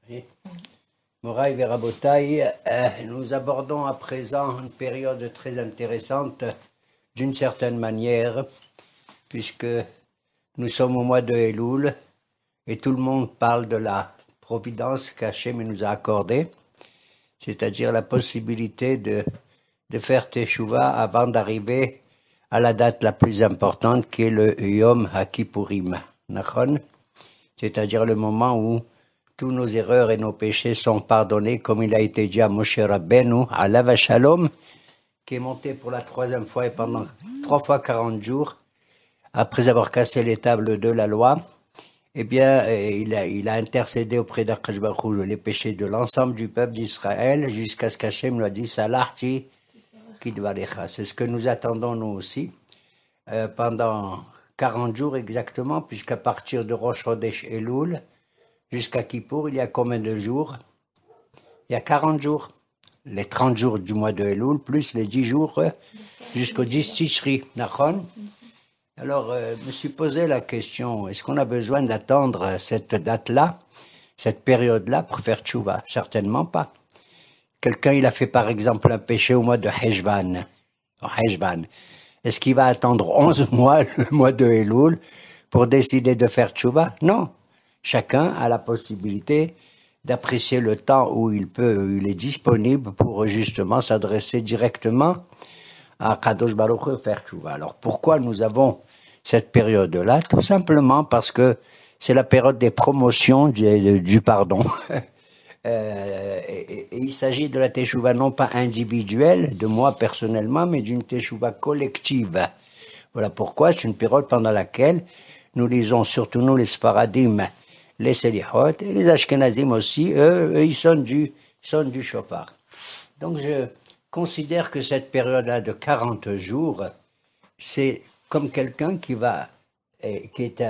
Oui. Moraï Verabotaï, nous abordons à présent une période très intéressante d'une certaine manière, puisque nous sommes au mois de Elul et tout le monde parle de la providence qu'Hachem nous a accordée, c'est-à-dire la possibilité de faire Teshuvah avant d'arriver à la date la plus importante qui est le Yom HaKippurim, c'est-à-dire le moment où tous nos erreurs et nos péchés sont pardonnés, comme il a été dit à Moshe Rabbeinu, à Alav Shalom, qui est monté pour la troisième fois et pendant 3 fois 40 jours, après avoir cassé les tables de la loi, eh bien, il a intercédé auprès d'Akadosh Baruch Hu les péchés de l'ensemble du peuple d'Israël, jusqu'à ce qu'Hachem lui a dit, Salahti Kidvarecha. C'est ce que nous attendons nous aussi, pendant 40 jours exactement, puisqu'à partir de Rosh Chodesh Elul, jusqu'à Kippour, il y a combien de jours? Il y a 40 jours. Les 30 jours du mois de Elul, plus les 10 jours jusqu'au 10 Tishri. Alors, je me suis posé la question, est-ce qu'on a besoin d'attendre cette date-là, cette période-là, pour faire tchouva? Certainement pas. Quelqu'un, il a fait par exemple un péché au mois de Heshvan. Est-ce qu'il va attendre 11 mois, le mois de Elul, pour décider de faire tchouva? Non. Chacun a la possibilité d'apprécier le temps où il est disponible pour justement s'adresser directement à Kadosh Baruch Hu et faire tchouva. Alors pourquoi nous avons cette période-là? Tout simplement parce que c'est la période des promotions du pardon. Et il s'agit de la teshuva non pas individuelle, de moi personnellement, mais d'une teshuva collective. Voilà pourquoi c'est une période pendant laquelle nous lisons, surtout nous les Sfaradim, les Selihot, et les Ashkenazim aussi, eux ils sonnent du shofar. Donc je considère que cette période-là de 40 jours, c'est comme quelqu'un qui est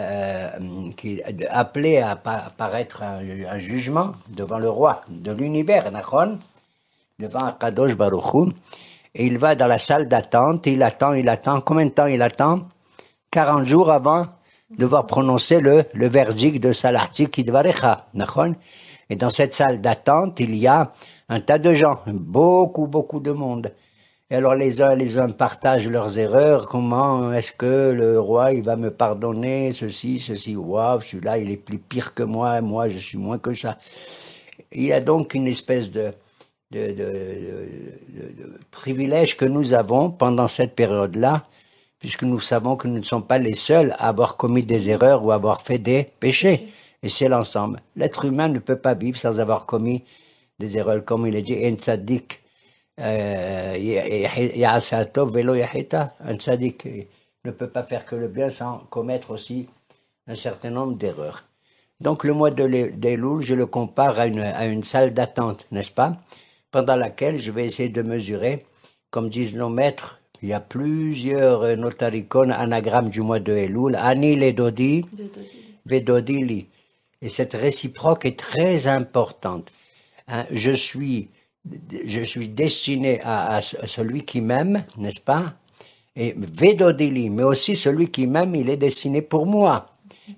appelé à paraître un jugement devant le roi de l'univers, devant Akadosh Baruch Hu, et il va dans la salle d'attente, il attend, combien de temps il attend? 40 jours avant devoir prononcer le verdict de Salahti Kidvarecha, et dans cette salle d'attente, il y a un tas de gens, beaucoup de monde. Et alors les uns partagent leurs erreurs, comment est-ce que le roi il va me pardonner, ceci, waouh, celui-là il est plus pire que moi je suis moins que ça. Il y a donc une espèce de privilège que nous avons pendant cette période-là, puisque nous savons que nous ne sommes pas les seuls à avoir commis des erreurs ou à avoir fait des péchés. Et c'est l'ensemble. L'être humain ne peut pas vivre sans avoir commis des erreurs, comme il est dit, en tzaddik, un tzaddik ne peut pas faire que le bien sans commettre aussi un certain nombre d'erreurs. Donc le mois d'Elul, je le compare à une salle d'attente, n'est-ce pas? Pendant laquelle je vais essayer de mesurer, comme disent nos maîtres, il y a plusieurs notaricon, anagrammes du mois de Elul, Ani le Dodi, Vedodi li. Et cette réciproque est très importante. Je suis destiné à celui qui m'aime, n'est-ce pas? Et Vedodi li, mais aussi celui qui m'aime, il est destiné pour moi.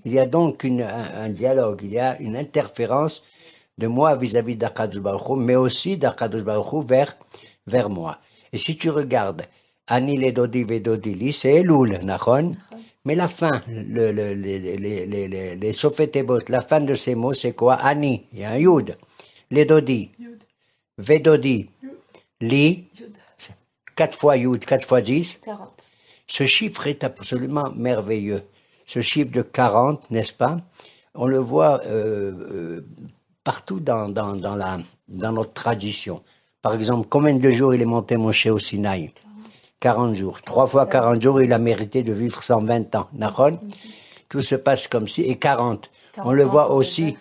Il y a donc un dialogue, il y a une interférence de moi vis-à-vis d'Akadosh Baruch Hu, mais aussi d'Akadosh Baruch Hu vers moi. Et si tu regardes, Ani le Dodi Vedodi li, c'est Elul, nachon? Mais la fin, les Sofetebot, la fin de ces mots, c'est quoi? Ani, il y a un Yud. Les Dodi, Vedodi, li, 4 fois Yud, 4 fois 10. 40. Ce chiffre est absolument merveilleux. Ce chiffre de 40, n'est-ce pas? On le voit partout dans notre tradition. Par exemple, combien de jours il est monté Moshe au Sinaï? 40 jours. 3 fois 40 jours, il a mérité de vivre 120 ans. Tout se passe comme si. Et 40. On le voit aussi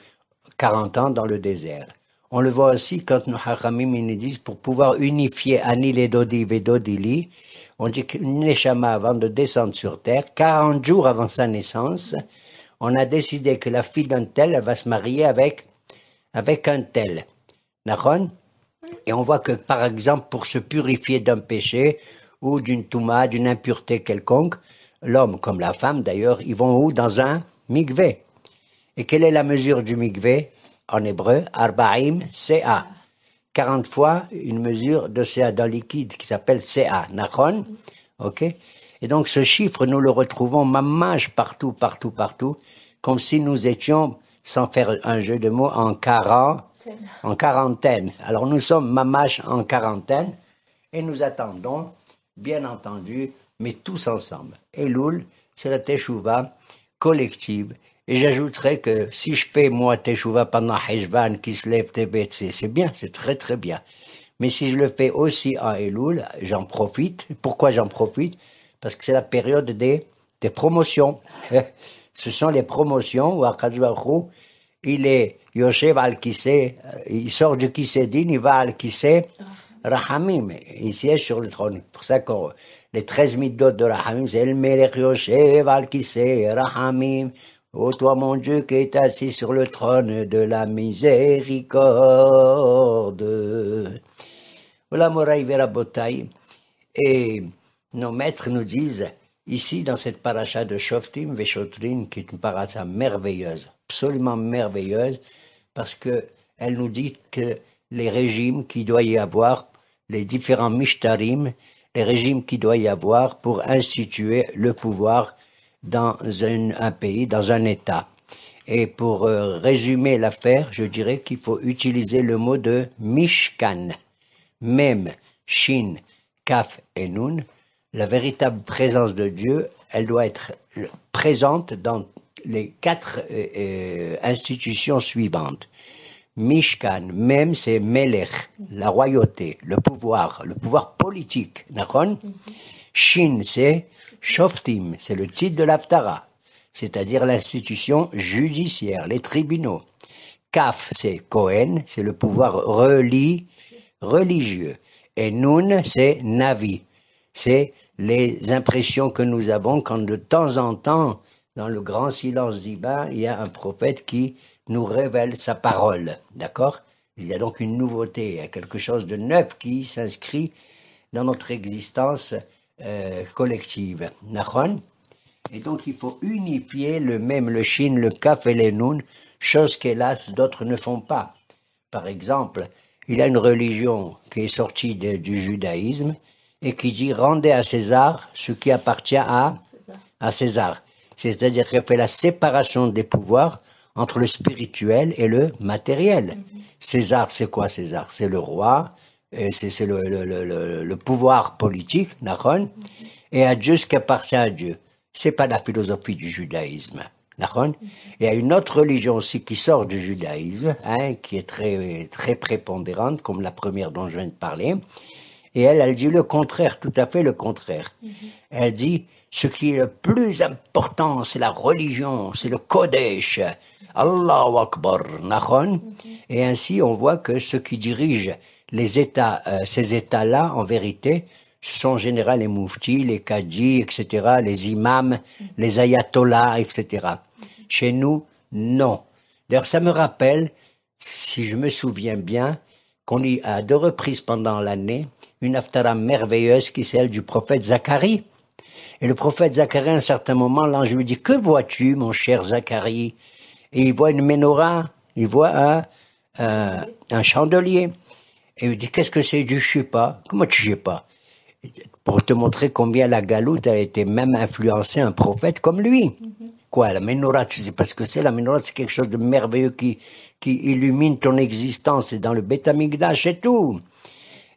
40 ans dans le désert. On le voit aussi quand nos Hachamim nous disent pour pouvoir unifier Ani le Dodi Vedodi li, on dit qu'une Neshama avant de descendre sur terre, 40 jours avant sa naissance, on a décidé que la fille d'un tel, elle va se marier avec un tel. Et on voit que par exemple pour se purifier d'un péché ou d'une touma, d'une impureté quelconque, l'homme comme la femme d'ailleurs, ils vont où? Dans un mikvé. Et quelle est la mesure du mikvé? en hébreu, Arba'im CA. 40 fois une mesure de CA dans liquide qui s'appelle CA. Nachon? Ok? Et donc ce chiffre, nous le retrouvons mamash partout, partout, partout, comme si nous étions, sans faire un jeu de mots, en quarantaine. Alors nous sommes mamash en quarantaine et nous attendons, bien entendu, mais tous ensemble. Elul, c'est la Teshuvah collective. Et j'ajouterais que si je fais moi Teshuvah pendant Heshvan, Kislev, Tebet, c'est bien, c'est très très bien. Mais si je le fais aussi en Elul, j'en profite. Pourquoi j'en profite? Parce que c'est la période des promotions. Ce sont les promotions où Akadosh Baruch Hu, il est Yoshev al Kiseh, il sort du Kiseh Din, il va al Kiseh Rahamim, il siège sur le trône. Pour ça que les 13 midot de Rahamim, c'est El Melech Yoshev al Kiseh Rahamim. Ô toi mon Dieu qui est assis sur le trône de la miséricorde. Voilà Moraï Verabotaï. Et nos maîtres nous disent, ici dans cette paracha de Shoftim Veshotrin, qui est une paracha merveilleuse, absolument merveilleuse, parce que elle nous dit que les régimes qu'il doit y avoir, les différents mishtarim, les régimes qu'il doit y avoir pour instituer le pouvoir dans un pays, dans un État. Et pour résumer l'affaire, je dirais qu'il faut utiliser le mot de Mishkan. Mem, Shin, Kaf et Nun, la véritable présence de Dieu, elle doit être présente dans les 4 institutions suivantes. Mishkan, Mem, c'est Melech, la royauté, le pouvoir politique. Shin, c'est Shoftim, c'est le titre de l'Haftara, c'est-à-dire l'institution judiciaire, les tribunaux. Kaf, c'est Kohen, c'est le pouvoir religieux. Et Nun, c'est Navi, c'est les impressions que nous avons quand de temps en temps, dans le grand silence divin, il y a un prophète qui nous révèle sa parole. D'accord? Il y a donc une nouveauté, il y a quelque chose de neuf qui s'inscrit dans notre existence collective. Nachon? Et donc il faut unifier le Shin, le Kaf et les Nun, chose qu'hélas d'autres ne font pas. Par exemple, il y a une religion qui est sortie du judaïsme et qui dit rendez à César ce qui appartient à César. C'est-à-dire qu'elle fait la séparation des pouvoirs entre le spirituel et le matériel. César, c'est quoi César? C'est le roi, c'est le pouvoir politique, Nachon, et à Dieu ce qui appartient à Dieu. C'est pas la philosophie du judaïsme. Nachon. Il y a une autre religion aussi qui sort du judaïsme, qui est très, très prépondérante, comme la première dont je viens de parler. Et elle dit le contraire, tout à fait le contraire. Elle dit, ce qui est le plus important, c'est la religion, c'est le Kodesh. Allahu Akbar, Nachon. Et ainsi, on voit que ceux qui dirigent les États, ces États-là, en vérité, ce sont en général les mouftis, les kadis, etc., les imams, les ayatollahs, etc. Chez nous, non. D'ailleurs, ça me rappelle, si je me souviens bien, qu'on lit à 2 reprises pendant l'année une haftara merveilleuse qui est celle du prophète Zacharie. Et le prophète Zacharie, à un certain moment, l'ange lui dit, que vois-tu, mon cher Zacharie? Et il voit une menorah, il voit un chandelier. Et il lui dit, qu'est-ce que c'est? Je sais pas. Comment tu sais pas? Pour te montrer combien la galoute a été même influencé un prophète comme lui. Quoi, la menorah, tu sais pas ce que c'est? La menorah, c'est quelque chose de merveilleux qui illumine ton existence. C'est dans le Beth Amikdash et tout.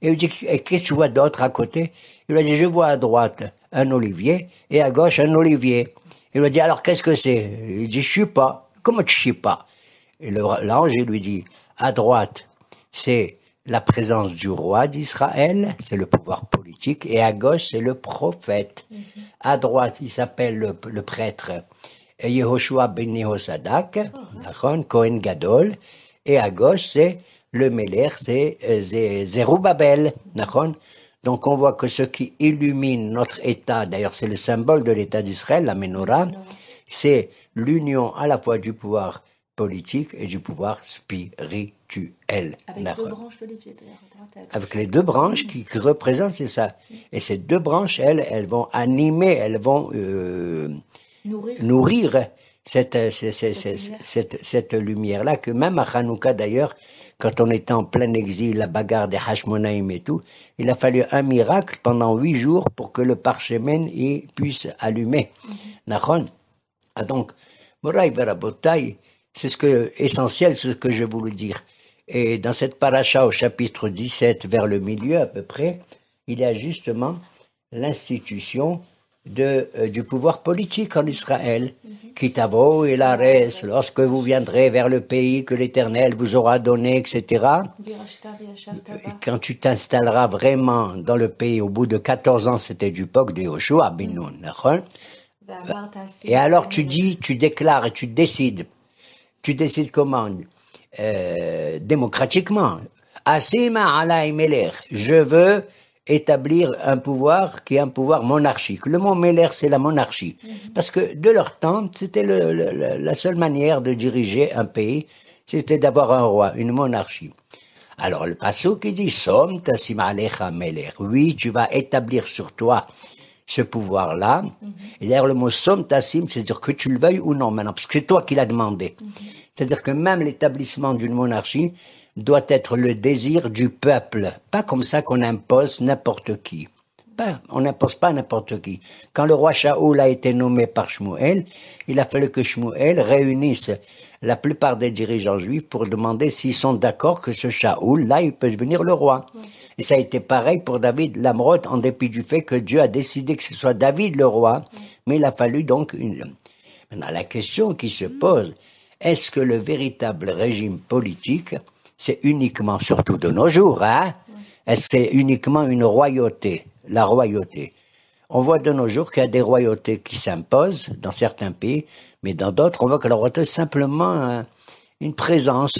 Et il dit, et qu'est-ce que tu vois d'autre à côté? Il lui a dit, je vois à droite un olivier et à gauche un olivier. Il lui a dit, alors qu'est-ce que c'est? Il dit, je sais pas. Comment tu sais pas? Et l'ange, il lui dit, à droite, c'est la présence du roi d'Israël, c'est le pouvoir politique, et à gauche, c'est le prophète. À droite, il s'appelle le prêtre Yehoshua ben Yehosadak, Kohen Gadol, et à gauche, c'est le Melech, c'est Zerubbabel. Donc on voit que ce qui illumine notre État, d'ailleurs c'est le symbole de l'État d'Israël, la menorah, c'est l'union à la fois du pouvoir politique et du pouvoir spirituel. Avec 2 branches de l'Égypte, d'ailleurs. Avec les 2 branches qui représentent, c'est ça. Et ces 2 branches, elles vont animer, elles vont nourrir cette lumière-là, que même à Hanouka d'ailleurs, quand on était en plein exil, la bagarre des Hashmonaïm et tout, il a fallu un miracle pendant 8 jours pour que le parchemin puisse allumer. Nachon. Ah donc, Moraï Verabotaï, c'est essentiel, ce que je voulais dire. Et dans cette paracha au chapitre 17, vers le milieu à peu près, il y a justement l'institution du pouvoir politique en Israël. Kitavo et l'Ares, lorsque vous viendrez vers le pays que l'Éternel vous aura donné, etc. Et quand tu t'installeras vraiment dans le pays, au bout de 14 ans, c'était du POC de Yoshua, ben Nun, et alors tu déclares et tu décides. Tu décides comment? Démocratiquement. Asima alay melech. Je veux établir un pouvoir qui est un pouvoir monarchique. Le mot melech, c'est la monarchie. Parce que de leur temps, c'était la seule manière de diriger un pays, c'était d'avoir un roi, une monarchie. Alors le pasuk qui dit Som tasim alecha melech. Oui, tu vas établir sur toi ce pouvoir-là. Et d'ailleurs, le mot Som Tassim, c'est-à-dire que tu le veuilles ou non maintenant, parce que c'est toi qui l'as demandé. C'est-à-dire que même l'établissement d'une monarchie doit être le désir du peuple. Pas comme ça qu'on impose n'importe qui. On n'impose pas n'importe qui. Quand le roi Shaoul a été nommé par Shmuel, il a fallu que Shmuel réunisse la plupart des dirigeants juifs pour demander s'ils sont d'accord que ce Shaoul-là, il peut devenir le roi. Et ça a été pareil pour David Lamrod, en dépit du fait que Dieu a décidé que ce soit David le roi, mais il a fallu donc Maintenant, la question qui se pose, est-ce que le véritable régime politique, c'est uniquement, surtout de nos jours, est-ce que c'est uniquement une royauté, la royauté? On voit de nos jours qu'il y a des royautés qui s'imposent dans certains pays, mais dans d'autres, on voit que la royauté est simplement une présence,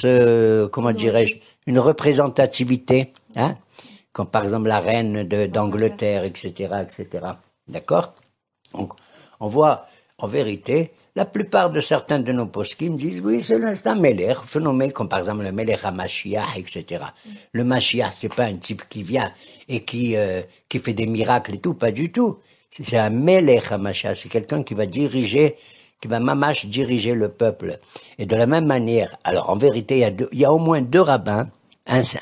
comment dirais-je, une représentativité, comme par exemple la reine d'Angleterre, etc., etc. D'accord? Donc, on voit, en vérité, la plupart de certains de nos poskim disent, oui, c'est un Melech, phénomène comme par exemple le Melech HaMashiach, etc. Le Mashiach, c'est pas un type qui vient et qui fait des miracles et tout, pas du tout. C'est un Melech HaMashiach, c'est quelqu'un qui va mamash diriger le peuple. Et de la même manière, alors en vérité, il y a au moins 2 rabbins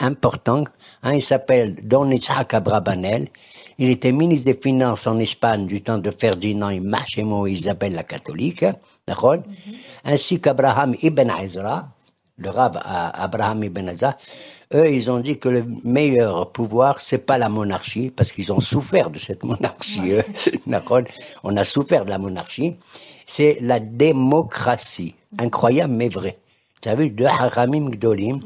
importants. Un, il s'appelle Don Yitzhak Abrabanel. Il était ministre des Finances en Espagne du temps de Ferdinand et Machemo et Isabelle la catholique, d'accord? Ainsi qu'Abraham ibn Ezra, le Rav Abraham ibn Ezra. Eux, ils ont dit que le meilleur pouvoir, c'est pas la monarchie, parce qu'ils ont souffert de cette monarchie, d'accord? On a souffert de la monarchie. C'est la démocratie. Incroyable, mais vrai. Tu as vu, deux Haramim Gdolim,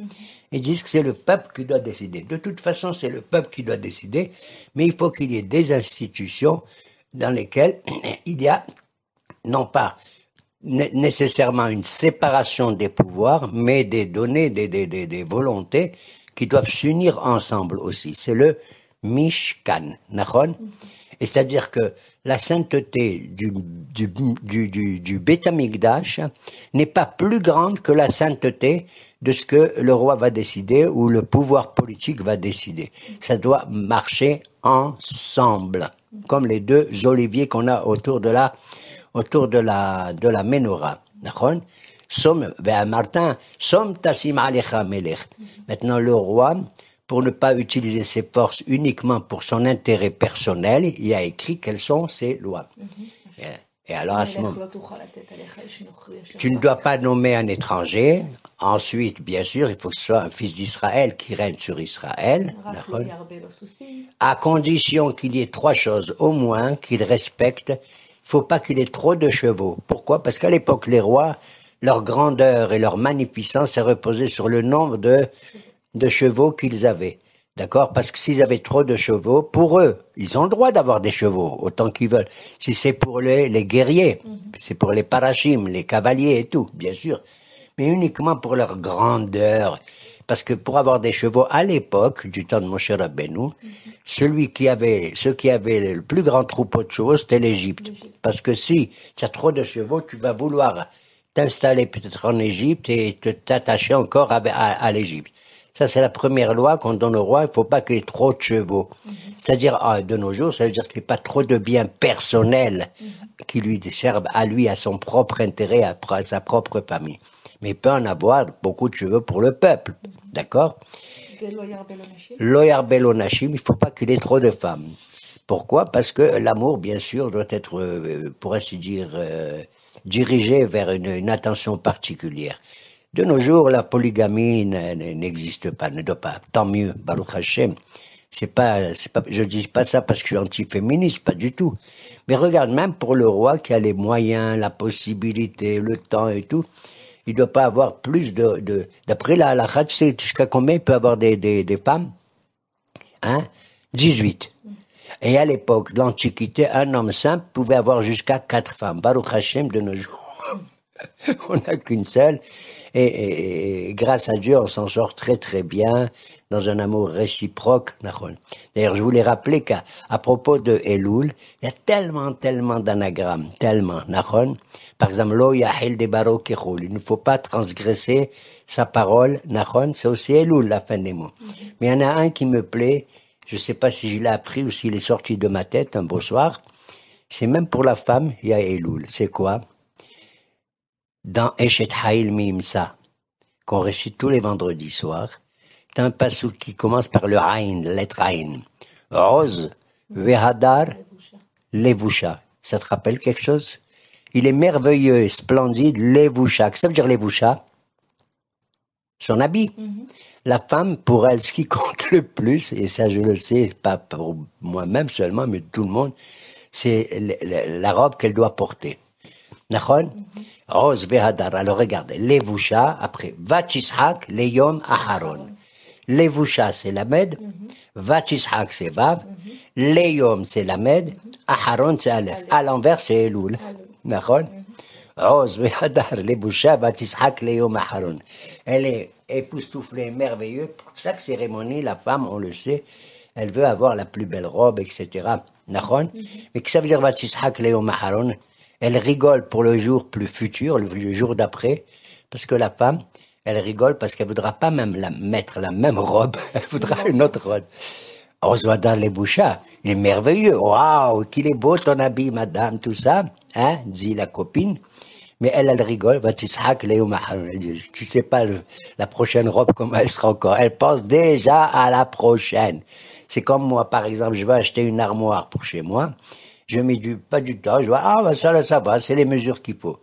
ils disent que c'est le peuple qui doit décider. De toute façon, c'est le peuple qui doit décider, mais il faut qu'il y ait des institutions dans lesquelles il y a, non pas nécessairement une séparation des pouvoirs, mais des données, des volontés qui doivent s'unir ensemble aussi. C'est le Mishkan, nachon? Et c'est-à-dire que la sainteté du Beth Amikdash n'est pas plus grande que la sainteté de ce que le roi va décider ou le pouvoir politique va décider. Ça doit marcher ensemble, comme les 2 oliviers qu'on a autour de la menorah. Martin, Som tasim alecha melech. Maintenant, le roi, pour ne pas utiliser ses forces uniquement pour son intérêt personnel, il a écrit quelles sont ses lois. Et alors, à ce moment, tu ne dois pas nommer un étranger. Ensuite, bien sûr, il faut que ce soit un fils d'Israël qui règne sur Israël. À condition qu'il y ait 3 choses au moins qu'il respecte. Il ne faut pas qu'il ait trop de chevaux. Pourquoi? Parce qu'à l'époque, les rois, leur grandeur et leur magnificence est reposée sur le nombre de chevaux qu'ils avaient. D'accord? Parce que s'ils avaient trop de chevaux, pour eux, ils ont le droit d'avoir des chevaux, autant qu'ils veulent. Si c'est pour les guerriers, c'est pour les parachim, les cavaliers et tout, bien sûr. Mais uniquement pour leur grandeur. Parce que pour avoir des chevaux à l'époque, du temps de Moshe Rabbeinu, ceux qui avaient le plus grand troupeau de chevaux, c'était l'Égypte. Parce que si tu as trop de chevaux, tu vas vouloir t'installer peut-être en Égypte et t'attacher encore à l'Égypte. Ça, c'est la première loi qu'on donne au roi. Il faut pas qu'il y ait trop de chevaux. C'est-à-dire, de nos jours, ça veut dire qu'il n'y ait pas trop de biens personnels qui lui servent à lui, à son propre intérêt, à sa propre famille. Mais il peut en avoir beaucoup de chevaux pour le peuple. D'accord? Loyar Belonachim, il ne faut pas qu'il ait trop de femmes. Pourquoi? Parce que l'amour, bien sûr, doit être, pour ainsi dire, dirigé vers une attention particulière. De nos jours, la polygamie n'existe pas, ne doit pas. Tant mieux, Baruch Hashem. C'est pas, je dis pas ça parce que je suis anti-féministe, pas du tout. Mais regarde, même pour le roi qui a les moyens, la possibilité, le temps et tout, il doit pas avoir plus d'après la halakha, tu sais jusqu'à combien il peut avoir des femmes? Hein? 18. Et à l'époque de l'Antiquité, un homme simple pouvait avoir jusqu'à 4 femmes. Baruch Hashem, de nos jours, on n'a qu'une seule. Et grâce à Dieu, on s'en sort très très bien dans un amour réciproque. D'ailleurs, je voulais rappeler qu'à propos de Elul, il y a tellement d'anagrammes, tellement. Par exemple, Lo yahil de baro kechol. Il ne faut pas transgresser sa parole. C'est aussi Elul, la fin des mots. Mais il y en a un qui me plaît. Je ne sais pas si je l'ai appris ou s'il est sorti de ma tête un beau soir. C'est même pour la femme, il y a Elul. C'est quoi? Dans Eshet Haïl Mimsa, qu'on récite tous les vendredis soirs, t'as un passouk qui commence par le Aïn, la lettre Aïn. Rose, Vehadar, Levusha. Ça te rappelle quelque chose? Il est merveilleux, splendide, Levusha. Qu'est-ce que ça veut dire Levusha? Son habit. La femme, pour elle, ce qui compte le plus, et ça je le sais, pas pour moi-même seulement, mais tout le monde, c'est la robe qu'elle doit porter. Rose Vehadar. Alors regardez, Levusha, après, Vatishak, Leyom Aharon. Levusha, c'est la med, Vatishak, c'est Vav, Leyom, c'est la med, Aharon, c'est Aleph. À l'envers, c'est Elul. Rose Vehadar, Levusha, Vatishak, Leyom Aharon. Elle est époustouflée, merveilleuse. Pour chaque cérémonie, la femme, on le sait, elle veut avoir la plus belle robe, etc. Mais qu'est-ce que ça veut dire Vatishak, Leyom Aharon? Elle rigole pour le jour plus futur, le jour d'après, parce que la femme, elle rigole parce qu'elle voudra pas même mettre la même robe, elle voudra une autre robe. Oswaldar Leboucha, il est merveilleux, waouh, qu'il est beau ton habit, madame, tout ça, hein, dit la copine. Mais elle rigole, tu sais pas la prochaine robe comment elle sera encore. Elle pense déjà à la prochaine. C'est comme moi, par exemple, je vais acheter une armoire pour chez moi. Je mets pas du temps, je vois, bah ça va, c'est les mesures qu'il faut.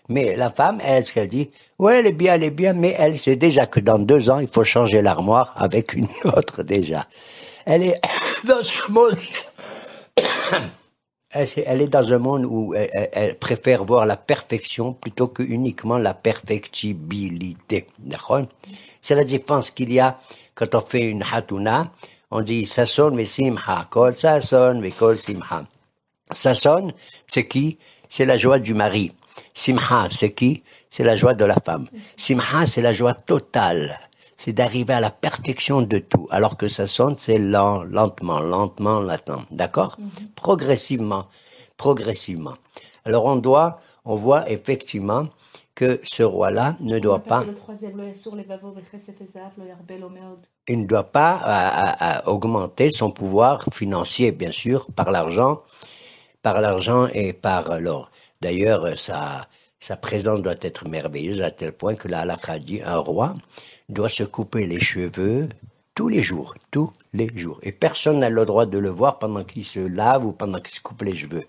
Mais la femme, elle, ce qu'elle dit, ouais, elle est bien, mais elle sait déjà que dans 2 ans, il faut changer l'armoire avec une autre déjà. Elle est dans ce monde, elle est dans un monde où elle préfère voir la perfection plutôt que uniquement la perfectibilité. D'accord? C'est la différence qu'il y a quand on fait une hatouna, on dit, ça sonne, mais simha, kol, ça sonne, mais kol simha. Sasson, c'est qui? C'est la joie du mari. Simha, c'est qui? C'est la joie de la femme. Simha, c'est la joie totale. C'est d'arriver à la perfection de tout. Alors que Sasson, c'est lentement. D'accord? Progressivement. Alors on voit effectivement que ce roi-là ne doit pas... Il ne doit pas augmenter son pouvoir financier, bien sûr, par l'argent et par l'or. D'ailleurs, sa présence doit être merveilleuse à tel point que la halakha dit un roi doit se couper les cheveux tous les jours. Et personne n'a le droit de le voir pendant qu'il se lave ou pendant qu'il se coupe les cheveux.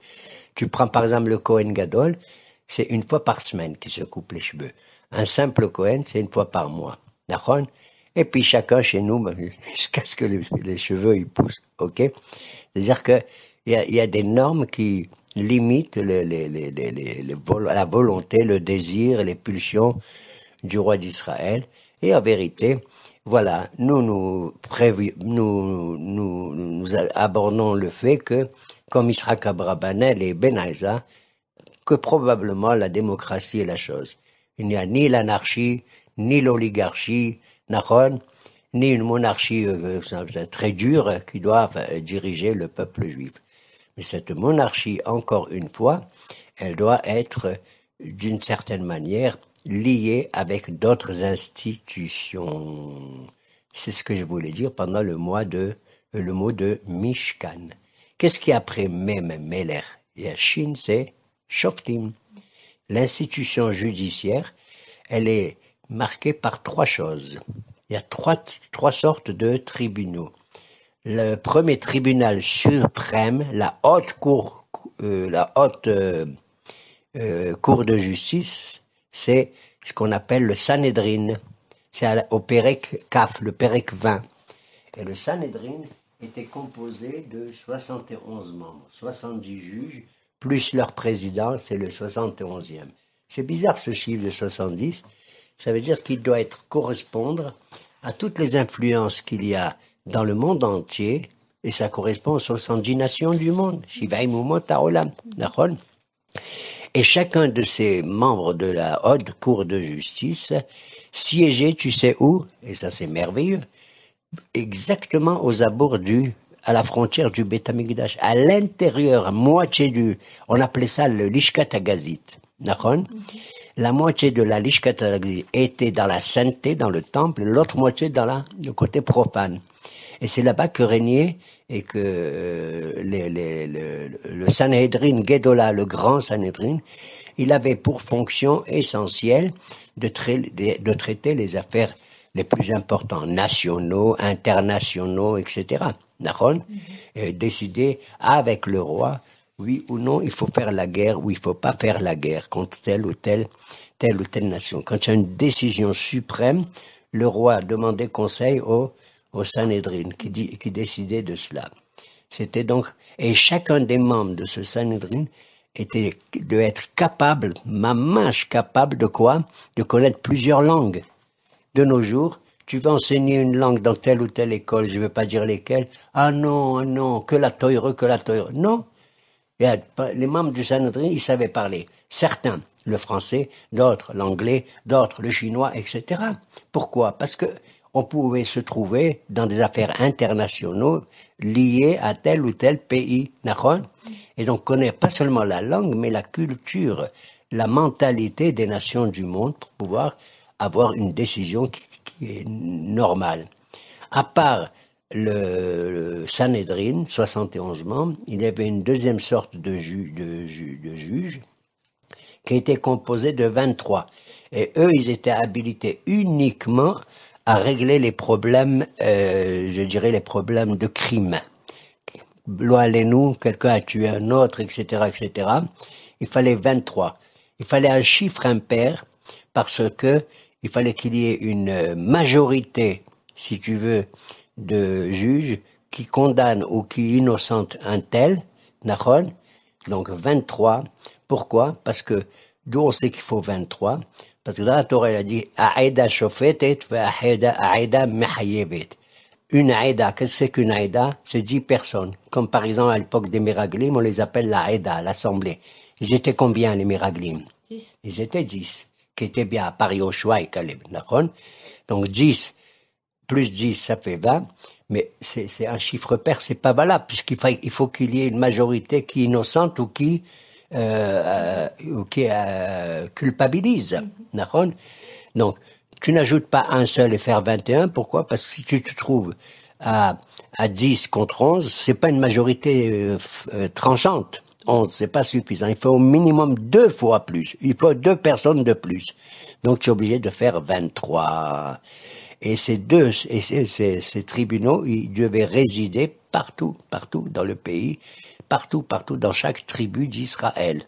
Tu prends par exemple le Kohen Gadol, c'est 1 fois par semaine qu'il se coupe les cheveux. Un simple Kohen, c'est 1 fois par mois. D'accord? Et puis chacun chez nous, jusqu'à ce que les cheveux ils poussent. Ok? C'est-à-dire que il y a des normes qui limitent la volonté, le désir, les pulsions du roi d'Israël. Et en vérité, voilà, nous abordons le fait que, comme Yitzhak Abrabanel et Ben Aïza, que probablement la démocratie est la chose. Il n'y a ni l'anarchie, ni l'oligarchie, ni une monarchie très dure qui doit diriger le peuple juif. Mais cette monarchie, encore une fois, elle doit être d'une certaine manière liée avec d'autres institutions. C'est ce que je voulais dire pendant le mot de Mishkan. Qu'est-ce qui est après Mem, Meler et Shin, c'est Shoftim. L'institution judiciaire, elle est marquée par trois choses. Il y a trois sortes de tribunaux. Le premier tribunal suprême, la haute cour de justice, c'est ce qu'on appelle le Sanhedrin. C'est au Pérec Kaf, le Pérec 20. Et le Sanhedrin était composé de 71 membres, 70 juges, plus leur président, c'est le 71e. C'est bizarre ce chiffre de 70, ça veut dire qu'il doit correspondre à toutes les influences qu'il y a dans le monde entier, et ça correspond aux 70 nations du monde. Shivaim umot ha'olam, d'accord ? Et chacun de ces membres de la haute cour de justice siégeait, tu sais où, et ça c'est merveilleux, exactement aux abords à la frontière du Beth Amikdash, à l'intérieur, moitié on appelait ça le Lishkat Hagazit, d'accord ? La moitié de la Lishkat Hagazit était dans la sainteté, dans le temple, l'autre moitié dans le côté profane. Et c'est là-bas que régnait et que le Sanhedrin Gedola, le grand Sanhedrin, il avait pour fonction essentielle de traiter les affaires les plus importants, nationaux, internationaux, etc. D'accord ? Décider avec le roi, oui ou non, il faut faire la guerre ou il faut pas faire la guerre contre telle ou telle nation. Quand il y a une décision suprême, le roi demandait conseil au Sanhedrin qui décidait de cela. C'était donc, et chacun des membres de ce Sanhedrin devait être capable, mamache capable de quoi? De connaître plusieurs langues. De nos jours, tu vas enseigner une langue dans telle ou telle école, je ne vais pas dire lesquelles. Ah non, que la Torah. Non. Les membres du Sanhedrin, ils savaient parler. Certains, le français, d'autres, l'anglais, d'autres, le chinois, etc. Pourquoi? Parce que on pouvait se trouver dans des affaires internationales liées à tel ou tel pays. Et donc, connaître pas seulement la langue, mais la culture, la mentalité des nations du monde pour pouvoir avoir une décision qui est normale. À part le Sanhedrin, 71 membres, il y avait une deuxième sorte de juges qui était composée de 23. Et eux, ils étaient habilités uniquement à régler les problèmes, je dirais les problèmes de crime. Nous, quelqu'un a tué un autre, etc., etc. Il fallait 23. Il fallait un chiffre impair parce que il fallait qu'il y ait une majorité, si tu veux, de juges qui condamnent ou qui innocentent un tel, Nahon, donc 23. Pourquoi? Parce que d'où on sait qu'il faut 23? Parce que dans la Torah, elle a dit Aïda shofetet Aïda mehayevet. Une Aïda, qu'est-ce que c'est qu'une Aïda? C'est 10 personnes. Comme par exemple à l'époque des Miraglim, on les appelle la Aïda, l'assemblée. Ils étaient combien les Miraglim? 10. Ils étaient 10, qui étaient bien à part Yoshua et Caleb. Donc 10 plus 10, ça fait 20. Mais c'est un chiffre pair, c'est pas valable, puisqu'il faut qu'il y ait une majorité qui est innocente ou qui culpabilise. Donc, tu n'ajoutes pas un seul et faire 21. Pourquoi? Parce que si tu te trouves à 10 contre 11, c'est pas une majorité tranchante. 11, c'est pas suffisant. Il faut au minimum 2 fois plus. Il faut 2 personnes de plus. Donc, tu es obligé de faire 23. Et ces tribunaux, ils devaient résider partout dans le pays, partout dans chaque tribu d'Israël.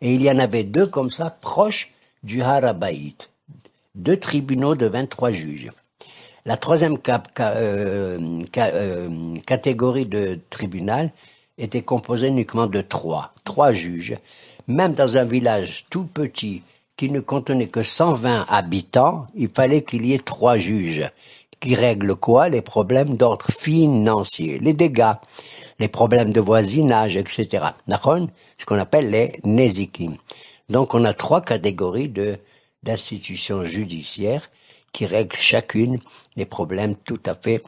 Et il y en avait 2 comme ça, proches du Harabaït. 2 tribunaux de 23 juges. La troisième catégorie de tribunal était composée uniquement de 3 juges. Même dans un village tout petit qui ne contenait que 120 habitants, il fallait qu'il y ait 3 juges qui règlent quoi? Les problèmes d'ordre financier, les dégâts, les problèmes de voisinage, etc. Ce qu'on appelle les nezikim. Donc on a 3 catégories d'institutions judiciaires qui règlent chacune des problèmes tout à fait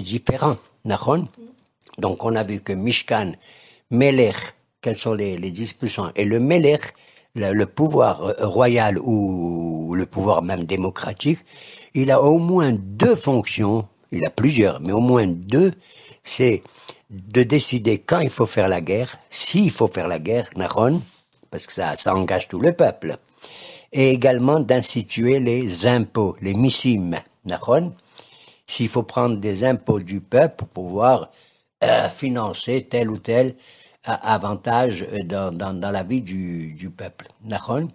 différents. Donc on a vu que Mishkan, Melech, quelles sont les dispositions? Et le Melech, le pouvoir royal ou le pouvoir même démocratique, il a au moins deux fonctions, il a plusieurs, mais au moins deux, c'est de décider quand il faut faire la guerre, s'il faut faire la guerre, Nahon, parce que ça engage tout le peuple, et également d'instituer les impôts, les missim, Nahon, s'il faut prendre des impôts du peuple pour pouvoir financer tel ou tel avantage dans la vie du peuple. Nahon.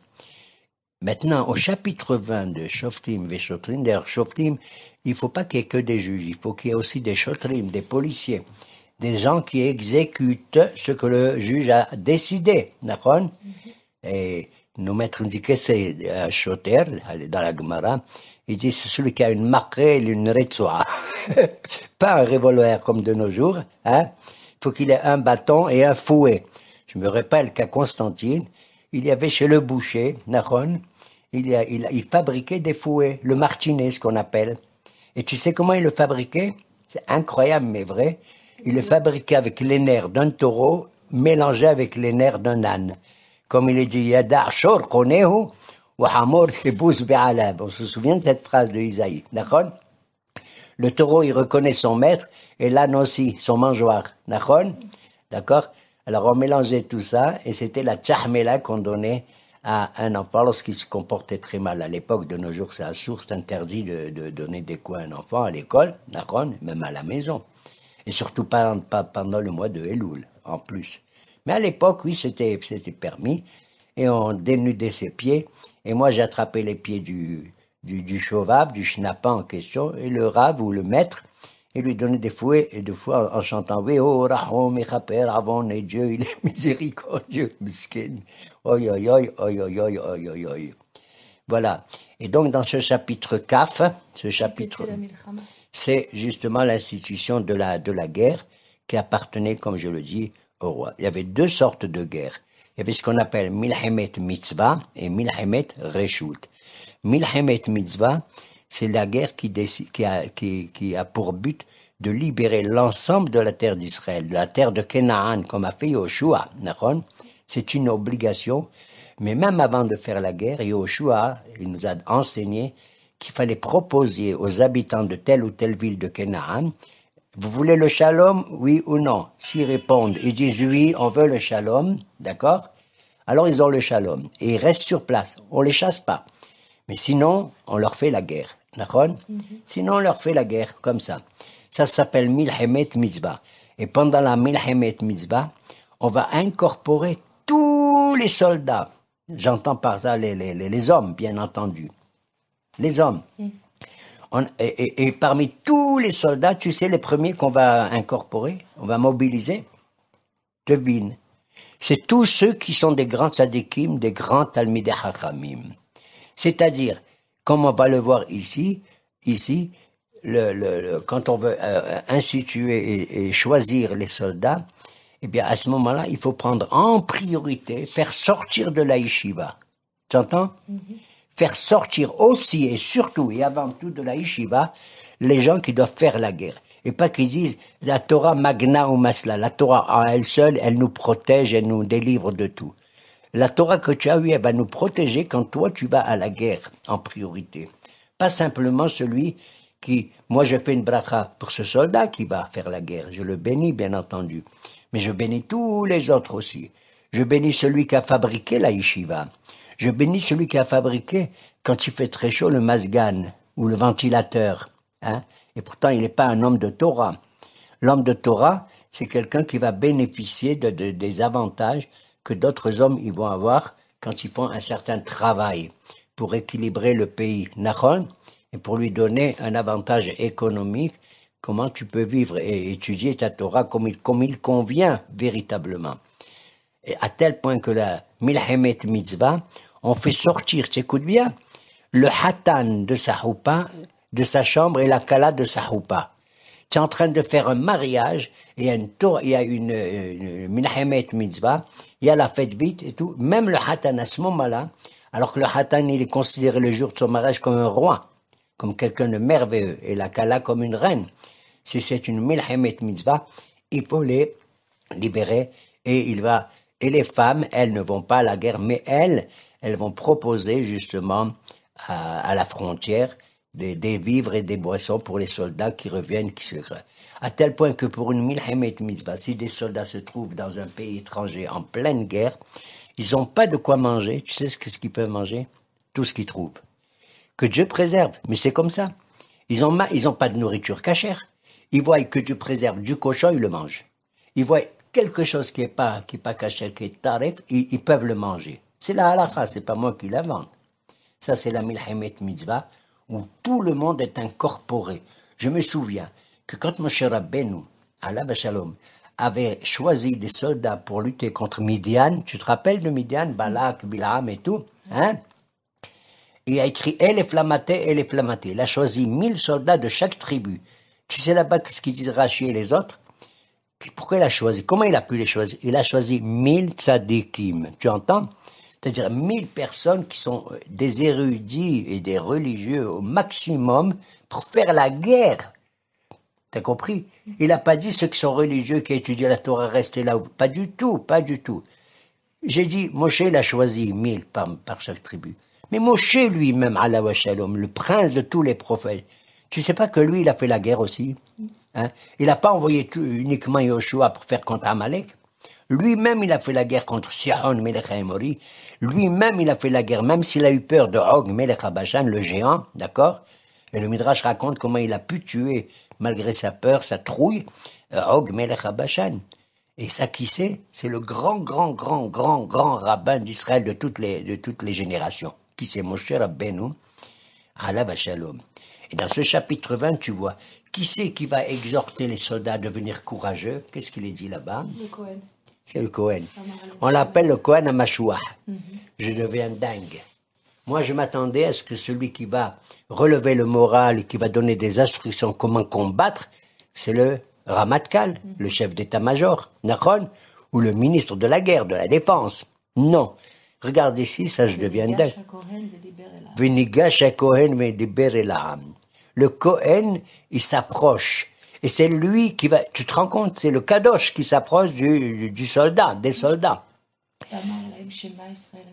Maintenant, au chapitre 20 de Shoftim Veshotrim, d'ailleurs, Shoftim, il ne faut pas qu'il y ait que des juges, il faut qu'il y ait aussi des Shotrim, des policiers, des gens qui exécutent ce que le juge a décidé. Nahon. Et nos maîtres nous disent que c'est un shoter, dans la Gemara, ils disent c'est celui qui a une makrel, une retsoa. Pas un revolver comme de nos jours, hein. Il faut qu'il ait un bâton et un fouet. Je me rappelle qu'à Constantine, il y avait chez le boucher, Nahon, il fabriquait des fouets, le martinet, ce qu'on appelle. Et tu sais comment il le fabriquait? C'est incroyable, mais vrai. Il le fabriquait avec les nerfs d'un taureau, mélangés avec les nerfs d'un âne. Comme il est dit, Yada Shor Konehu, wa Hamor Hebuz Be'alab. On se souvient de cette phrase de Isaïe, d'accord? Le taureau, il reconnaît son maître, et l'âne aussi, son mangeoire, d'accord? Alors on mélangeait tout ça, et c'était la tchahmela qu'on donnait à un enfant lorsqu'il se comportait très mal. À l'époque, de nos jours, c'est source interdit de donner des coups à un enfant à l'école, même à la maison. Et surtout pas pendant le mois de Elul, en plus. Mais à l'époque, oui, c'était permis, et on dénudait ses pieds, et moi j'attrapais les pieds du chauvab, du schnappant en question, et le rave ou le maître, et lui donnait des fouets, et des fois en chantant, oui, oh, rahom, echaper, avon, et Dieu, il est miséricordieux, miskin, oi, oi, oi, oi, oi, oi, oi, oi, oi. Voilà. Et donc, dans ce chapitre Kaf, ce chapitre, c'est justement l'institution de la guerre qui appartenait, comme je le dis, au roi. Il y avait deux sortes de guerres. Il y avait ce qu'on appelle Milhemet Mitzvah et Milhemet Reshut. Milhemet Mitzvah, c'est la guerre qui a pour but de libérer l'ensemble de la terre d'Israël, de la terre de Canaan, comme a fait Yoshua. C'est une obligation. Mais même avant de faire la guerre, Yoshua, il nous a enseigné qu'il fallait proposer aux habitants de telle ou telle ville de Canaan, vous voulez le shalom, oui ou non? S'ils répondent, ils disent oui, on veut le shalom, d'accord? Alors ils ont le shalom et ils restent sur place. On les chasse pas. Mais sinon, on leur fait la guerre. D'accord? Sinon, on leur fait la guerre, comme ça. Ça s'appelle Milhemet Mitzvah. Et pendant la Milhemet Mitzvah, on va incorporer tous les soldats. J'entends par ça les hommes, bien entendu. Les hommes. Et parmi tous les soldats, tu sais les premiers qu'on va incorporer, on va mobiliser? Devine. C'est tous ceux qui sont des grands tzadikim, des grands talmidei hachamim. C'est-à-dire, comme on va le voir ici, quand on veut instituer et choisir les soldats, eh bien, à ce moment-là, il faut prendre en priorité, faire sortir de la yeshiva. Tu entends? Faire sortir aussi et surtout et avant tout de la yeshiva les gens qui doivent faire la guerre. Et pas qu'ils disent la Torah magna ou masla. La Torah en elle seule, elle nous protège, elle nous délivre de tout. La Torah que tu as eue, elle va nous protéger quand toi tu vas à la guerre en priorité. Pas simplement celui qui, moi je fais une bracha pour ce soldat qui va faire la guerre. Je le bénis bien entendu. Mais je bénis tous les autres aussi. Je bénis celui qui a fabriqué la yeshiva. Je bénis celui qui a fabriqué, quand il fait très chaud, le mazgan ou le ventilateur. Hein? Et pourtant, il n'est pas un homme de Torah. L'homme de Torah, c'est quelqu'un qui va bénéficier des avantages que d'autres hommes ils vont avoir quand ils font un certain travail pour équilibrer le pays. Nachon, et pour lui donner un avantage économique, comment tu peux vivre et étudier ta Torah comme il convient véritablement. Et à tel point que la Milhemet Mitzvah, on fait sortir, tu écoutes bien, le hatan de sa choupa, de sa chambre et la kala de sa choupa. Tu es en train de faire un mariage, et il y a une Milhemet Mitzvah, il y a la fête vite et tout, même le hatan à ce moment-là, alors que le hatan il est considéré le jour de son mariage comme un roi, comme quelqu'un de merveilleux, et la kala comme une reine. Si c'est une Milhemet Mitzvah, il faut les libérer, et il va Et les femmes, elles ne vont pas à la guerre, mais elles vont proposer justement à la frontière des vivres et des boissons pour les soldats qui reviennent, à tel point que pour une milhemet mitzvah, si des soldats se trouvent dans un pays étranger en pleine guerre, ils n'ont pas de quoi manger. Tu sais ce qu'ils peuvent manger? Tout ce qu'ils trouvent. Que Dieu préserve, mais c'est comme ça. Ils ont pas de nourriture cachère. Ils voient que Dieu préserve du cochon, ils le mangent. Ils voient quelque chose qui est pas cachère, qui est tarif, ils peuvent le manger. C'est la halakha, c'est pas moi qui l'invente. Ça, c'est la milhemet mitzvah, où tout le monde est incorporé. Je me souviens que quand Moshe Rabbeinu, alav shalom, avait choisi des soldats pour lutter contre Midian, tu te rappelles de Midian, Balak, Bilam et tout, hein? Il a écrit Elef Lamaté. Il a choisi 1000 soldats de chaque tribu. Tu sais là-bas ce qu'ils disent Rachi et les autres? Pourquoi il a choisi? Comment il a pu les choisir? Il a choisi 1000 tzadikim. Tu entends? C'est-à-dire 1000 personnes qui sont des érudits et des religieux au maximum pour faire la guerre. T'as compris? Il n'a pas dit ceux qui sont religieux, qui étudient la Torah, rester là. Pas du tout, pas du tout. J'ai dit, Moshe, il a choisi 1000 par chaque tribu. Mais Moshe lui-même, alav shalom, le prince de tous les prophètes, tu sais pas que lui, il a fait la guerre aussi? Hein? Il n'a pas envoyé uniquement Yoshua pour faire contre Amalek. Lui-même, il a fait la guerre contre Sihon, Melech HaEmori. Lui-même, il a fait la guerre, même s'il a eu peur de Og, Melech HaBashan, le géant, d'accord? Et le Midrash raconte comment il a pu tuer, malgré sa peur, sa trouille, Og, Melech HaBashan. Et ça, qui c'est? C'est le grand rabbin d'Israël de toutes les générations. Qui c'est? Moshe Rabbeinu, alav shalom. Et dans ce chapitre 20, tu vois, qui c'est qui va exhorter les soldats à devenir courageux? Qu'est-ce qu'il est dit là-bas? Le Cohen. C'est le Cohen. On l'appelle le Cohen à Mashouah. Je deviens dingue. Moi, je m'attendais à ce que celui qui va relever le moral et qui va donner des instructions comment combattre, c'est le Ramatkal, le chef d'état-major, Nachon, ou le ministre de la guerre, de la défense. Non. Regarde ici, ça je deviens dingue. Venigash Kohen vediber elam. Le Kohen, il s'approche. Et c'est lui qui va, tu te rends compte, c'est le Kadosh qui s'approche du soldat, des soldats.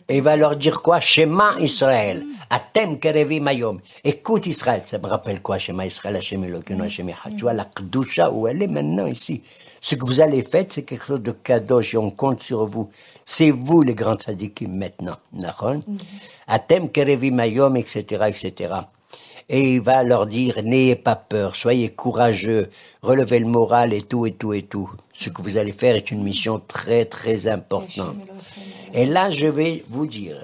Et il va leur dire quoi? Shema Israël. Atem kerevi mayom. Écoute Israël. Ça me rappelle quoi? Shema Israël, Hashem Elokeinu, Hashem Echad. Tu vois la Kedusha où elle est maintenant ici. Ce que vous allez faire, c'est quelque chose de Kadosh et on compte sur vous. C'est vous les grands tzadikim maintenant. Atem kerevi mayom, etc., etc. Et il va leur dire, n'ayez pas peur, soyez courageux, relevez le moral et tout. Ce que vous allez faire est une mission très, très importante. Et là, je vais vous dire,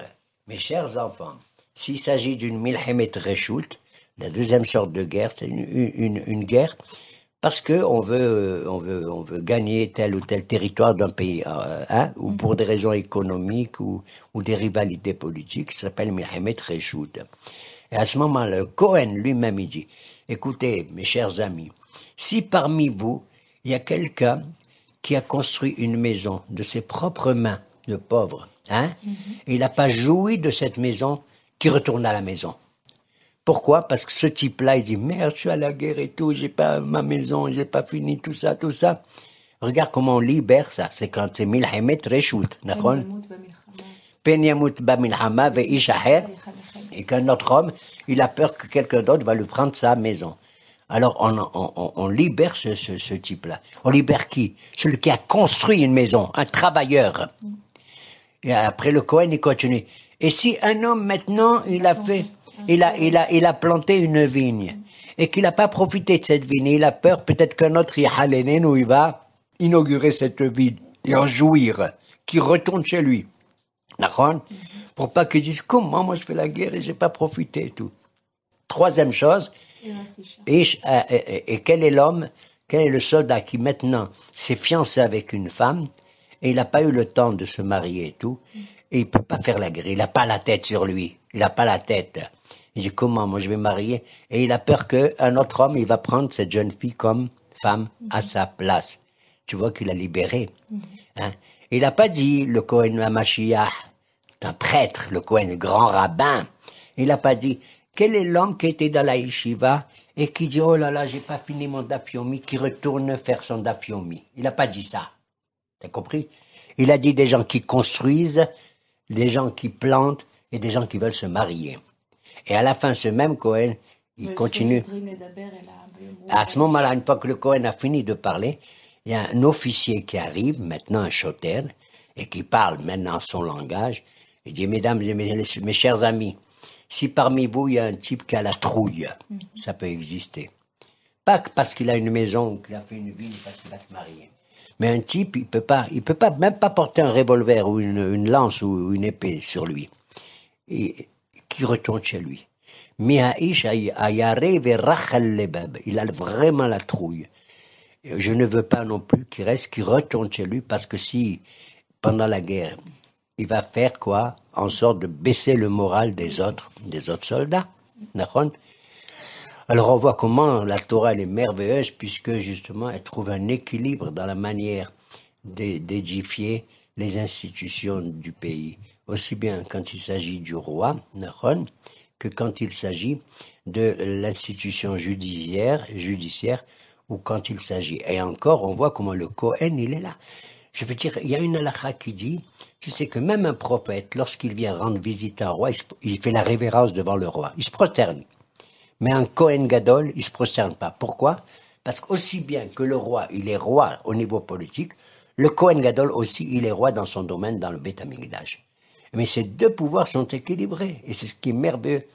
mes chers enfants, s'il s'agit d'une milhemet reshut, la deuxième sorte de guerre, c'est une guerre parce que on veut gagner tel ou tel territoire d'un pays, ou pour des raisons économiques ou des rivalités politiques, ça s'appelle milhemet reshut. Et à ce moment-là, Cohen lui-même, il dit, écoutez, mes chers amis, si parmi vous, il y a quelqu'un qui a construit une maison de ses propres mains, le pauvre, et il n'a pas joui de cette maison, qui retourne à la maison. Pourquoi? Parce que ce type-là, il dit, merde, je suis à la guerre et tout, j'ai pas ma maison, j'ai pas fini tout ça. Regarde comment on libère ça, c'est quand c'est milhemet reshut, d'accord? Et qu'un autre homme, il a peur que quelqu'un d'autre va lui prendre sa maison. Alors on libère ce type-là. On libère qui? Celui qui a construit une maison, un travailleur. Et après le Cohen, il continue. Et si un homme maintenant, il a planté une vigne et qu'il n'a pas profité de cette vigne, il a peur peut-être qu'un autre où il va inaugurer cette vigne et en jouir, qu'il retourne chez lui. D'accord? Pour pas qu'ils disent comment moi je fais la guerre et j'ai pas profité et tout. Troisième chose, et quel est l'homme, quel est le soldat qui maintenant s'est fiancé avec une femme et il n'a pas eu le temps de se marier et tout, et il peut pas faire la guerre, il n'a pas la tête sur lui, il n'a pas la tête. Il dit comment moi je vais marier, et il a peur qu'un autre homme il va prendre cette jeune fille comme femme à sa place. Tu vois qu'il a libéré. Il n'a pas dit le Cohen Mashiach, un prêtre, le Cohen, le grand rabbin. Il n'a pas dit, quel est l'homme qui était dans la yeshiva et qui dit, oh là là, j'ai pas fini mon daf yomi, qui retourne faire son daf yomi. Il n'a pas dit ça. T'as compris? Il a dit des gens qui construisent, des gens qui plantent et des gens qui veulent se marier. Et à la fin, ce même Cohen, il continue. À ce moment-là, une fois que le Cohen a fini de parler, il y a un officier qui arrive, maintenant un choter, et qui parle maintenant son langage. Il dit, mesdames et mes chers amis, si parmi vous, il y a un type qui a la trouille, ça peut exister. Pas parce qu'il a une maison ou qu'il a fait une ville, parce qu'il va se marier. Mais un type, il peut pas même pas porter un revolver ou une lance ou une épée sur lui. Et qui retourne chez lui. Il a vraiment la trouille. Je ne veux pas non plus qu'il retourne chez lui parce que si, pendant la guerre, il va faire quoi? En sorte de baisser le moral des autres soldats. Alors on voit comment la Torah elle est merveilleuse puisque justement elle trouve un équilibre dans la manière d'édifier les institutions du pays. Aussi bien quand il s'agit du roi, que quand il s'agit de l'institution judiciaire, ou quand il s'agit. Et encore, on voit comment le Kohen, il est là. Je veux dire, il y a une halakha qui dit, tu sais que même un prophète, lorsqu'il vient rendre visite à un roi, il fait la révérence devant le roi. Il se prosterne. Mais un Kohen Gadol, il se prosterne pas. Pourquoi? Parce qu'aussi bien que le roi, il est roi au niveau politique, le Kohen Gadol aussi, il est roi dans son domaine, dans le Beth Amikdash. Mais ces deux pouvoirs sont équilibrés, et c'est ce qui est merveilleux.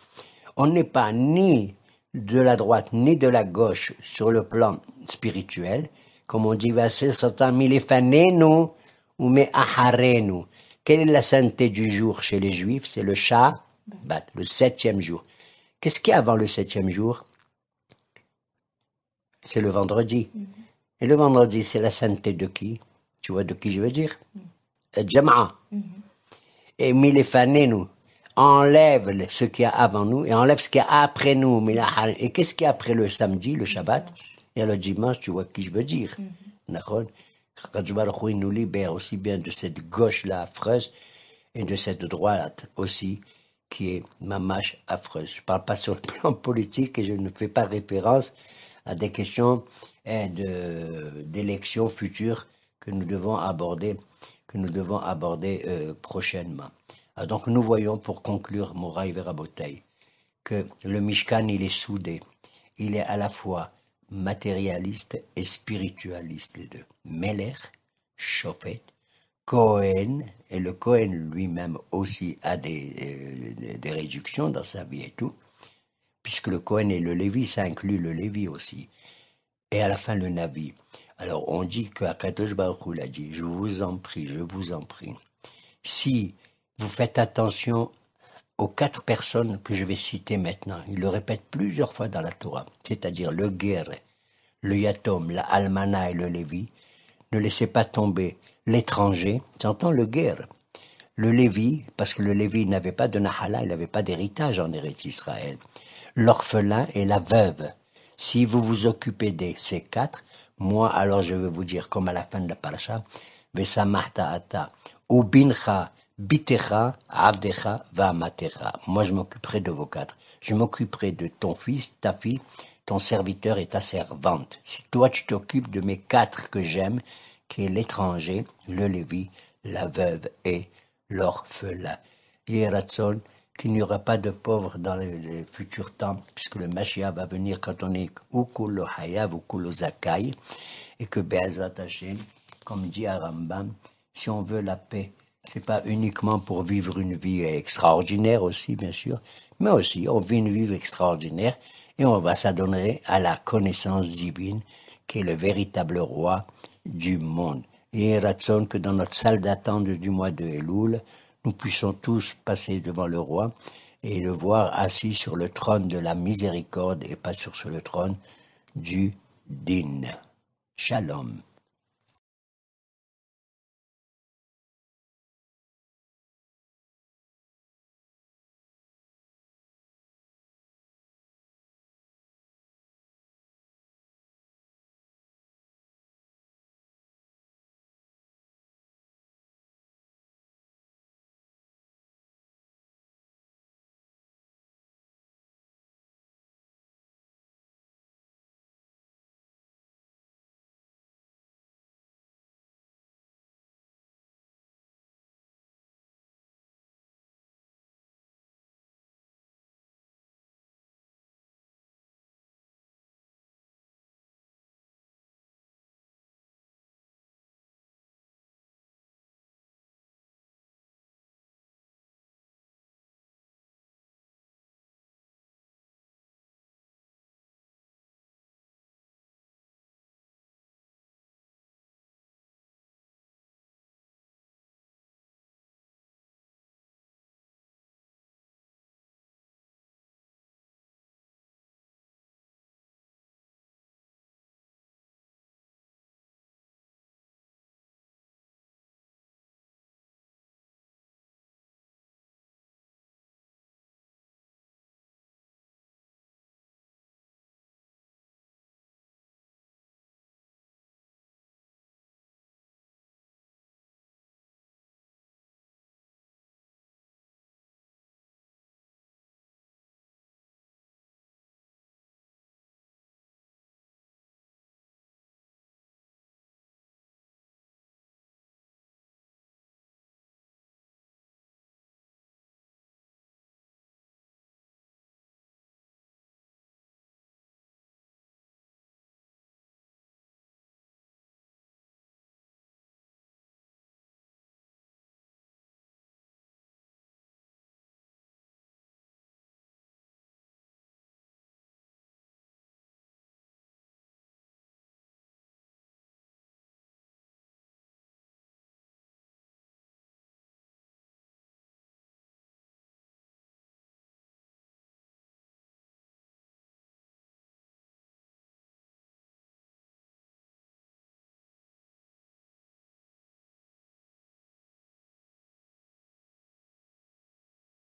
On n'est pas ni de la droite ni de la gauche sur le plan spirituel, comme on dit, ou me aharenu. Quelle est la sainteté du jour chez les Juifs? C'est le Shabbat, le 7e jour. Qu'est-ce qu'il y a avant le 7e jour? C'est le vendredi. Et le vendredi, c'est la sainteté de qui? Tu vois de qui je veux dire? Jama'a. Et milefanenu, enlève ce qu'il y a avant nous et enlève ce qu'il y a après nous. Et qu'est-ce qu'il y a après le samedi, le Shabbat? Et le dimanche, tu vois qui je veux dire. D'accord? Il nous libère aussi bien de cette gauche-là affreuse et de cette droite aussi qui est mamache affreuse. Je ne parle pas sur le plan politique et je ne fais pas référence à des questions d'élections futures que nous devons aborder prochainement. Donc nous voyons, pour conclure, Moraï Verabotei, que le Mishkan, il est soudé. Il est à la fois matérialiste et spiritualiste, les deux. Meler, Shofet, Cohen, et le Cohen lui-même aussi a des réductions dans sa vie et tout, puisque le Cohen et le Lévi, ça inclut le Lévi aussi. Et à la fin, le Navi. Alors, on dit qu'Akadosh Baruch Hu l'a dit, je vous en prie, si vous faites attention aux 4 personnes que je vais citer maintenant, il le répète plusieurs fois dans la Torah, c'est-à-dire le Ger, le Yatom, la Almana et le Lévi, ne laissez pas tomber l'étranger, j'entends le Ger, le Lévi, parce que le Lévi n'avait pas de Nahala, il n'avait pas d'héritage en Eretz Israël, l'orphelin et la veuve. Si vous vous occupez de ces 4, moi alors je vais vous dire, comme à la fin de la parasha, Vesamahta ata, ubincha, bitecha, avdecha, va'amatecha. Moi je m'occuperai de vos 4. Je m'occuperai de ton fils, ta fille, ton serviteur et ta servante. Si toi tu t'occupes de mes 4 que j'aime, qui est l'étranger, le Lévi, la veuve et l'orphelin. Yeratson, qu'il n'y aura pas de pauvres dans les futurs temps, puisque le Mashiach va venir quand on est ou kulo hayav ou kulo zakai, et que Be'ezrat Hashem, comme dit à Rambam, si on veut la paix, c'est pas uniquement pour vivre une vie extraordinaire aussi, bien sûr, mais aussi on vit une vie extraordinaire et on va s'adonner à la connaissance divine, qui est le véritable roi du monde. Et Ratson, que dans notre salle d'attente du mois de Elul, nous puissions tous passer devant le roi et le voir assis sur le trône de la miséricorde et pas sur le trône du din. Shalom.